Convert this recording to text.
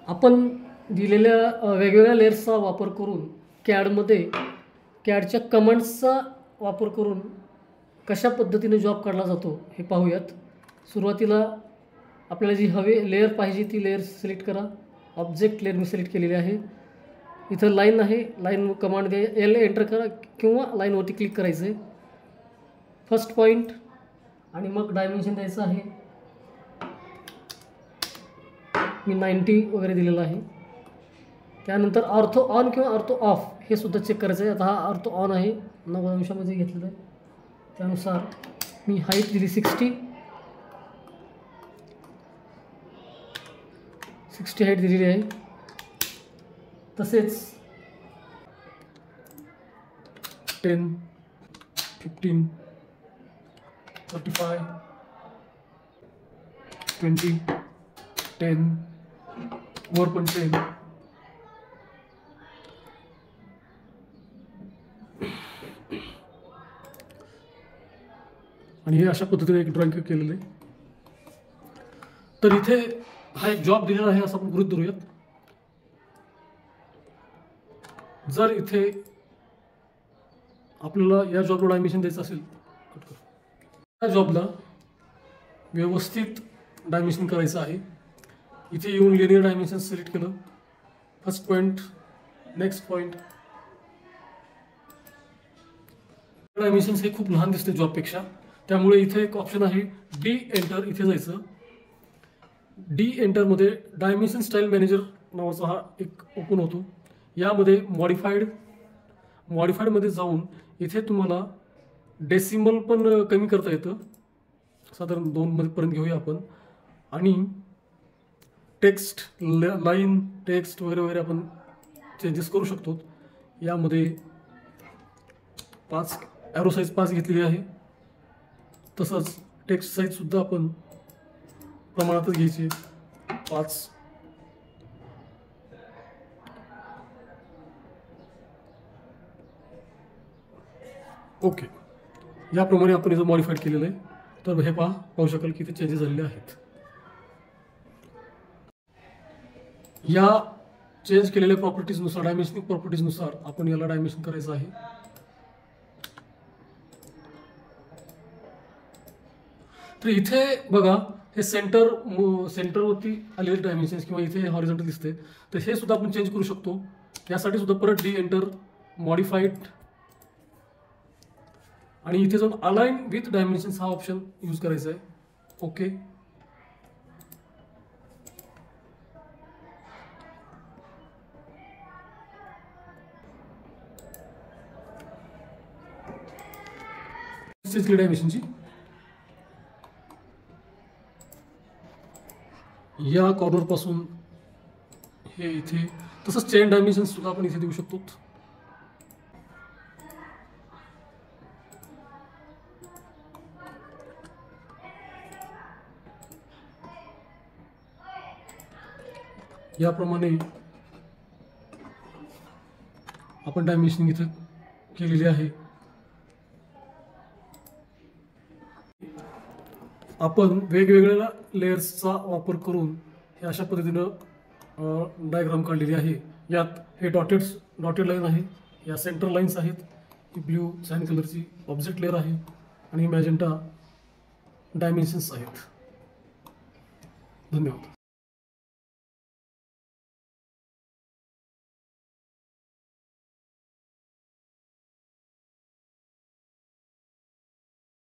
आपण दिलेल्या वेगवेगळ्या लेयर्सचा वापर करून कॅडमध्ये कॅडच्या कमांड्सचा वापर करून कशा पद्धतीने जॉब काढला जातो हे पाहूयात। सुरुवातीला आपल्याला जी लेयर पाहिजे ती लेयर सिलेक्ट करा। ऑब्जेक्ट लेयर मी सिलेक्ट केलेली आहे। इथं लाईन आहे, लाईन कमांड द्या, एल एंटर करा किंवा लाईनवरती क्लिक करायचं आहे। फर्स्ट पॉईंट आणि मग डायमेन्शन द्यायचं आहे, मी 90 वगैरे दिलेलं आहे। त्यानंतर ऑर्थो ऑन किंवा ऑर्थो ऑफ हे सुद्धा चेक करायचं आहे। आता हा ऑर्थो ऑन आहे, 90 अंशामध्ये घेतलेलं आहे, त्यानुसार मी हाईट दिली 60 हाईट दिलेली आहे। तसेच 10 15 35 20 10 वर पण 10 आणि हे अशा पद्धतीने एक ड्रॉइंग केलेलं आहे। तर इथे हा एक जॉब दिलेला आहे असं आपण गृहीत धरूयात। जर इथे आपल्याला या जॉबला डायमेन्शन द्यायचं असेल, या जॉबला व्यवस्थित डायमेन्शन करायचं आहे। इथे येऊन लिनियर डायमेन्शन सिलेक्ट केलं, first point, next point. Dimensions हे खूप लहान दिसते जॉबपेक्षा, त्यामुळे इथे एक ऑप्शन आहे डी एंटर, इथे जायचं। डी एंटरमध्ये डायमेन्शन स्टाईल मॅनेजर नावाचा हा एक ओपन होतो। यामध्ये मॉडिफाईडमध्ये जाऊन इथे तुम्हाला डेसिमल पण कमी करता येतं, साधारण 2 पर्यंत घेऊया आपण। आणि टेक्स्ट लाईन टेक्स्ट वगैरे वगैरे आपण चेंजेस करू शकतो। यामध्ये 5 ॲरो साईज 5 घेतलेली आहे। तसंच टेक्स्ट साईजसुद्धा आपण प्रमाणातच घ्यायची 5। ओके, याप्रमाणे आपण इथं मॉडिफाईड केलेलं आहे। तर हे पाहू शकाल की इथे चेंजेस झालेले आहेत। या चेंज केलेल्या प्रॉपर्टीजनुसार, डायमेन्शनिंग प्रॉपर्टीजनुसार आपण याला डायमेन्शन करायचं आहे। तर इथे बघा, हे सेंटरवरती आलेले डायमेन्शन्स किंवा इथे हॉरिझॉन्टल दिसते, तर हे सुद्धा आपण चेंज करू शकतो। यासाठी सुद्धा परत डी एंटर, मॉडिफाईड आणि इथे जाऊन अलाइन विथ डायमेन्शन्स हा ऑप्शन यूज करायचा आहे। ओके, डायमेन्शनची या कॉर्नर पासून हे इथे, तसंच चेन डायमेन्शन्स सुद्धा आपण इथे देऊ शकतो। याप्रमाणे आपण डायमेन्शनिंग इथे केलेली आहे। आपण वेगवेगळ्या लेयर्सचा वापर करून हे अशा पद्धतीनं डायग्राम काढलेली आहे। यात हे डॉटेड लाईन आहे, या सेंटर लाईन्स आहेत, ही ब्ल्यू सॅन कलरची ऑब्जेक्ट लेअर आहे आणि मॅजेंटा डायमेन्शन्स आहेत। धन्यवाद।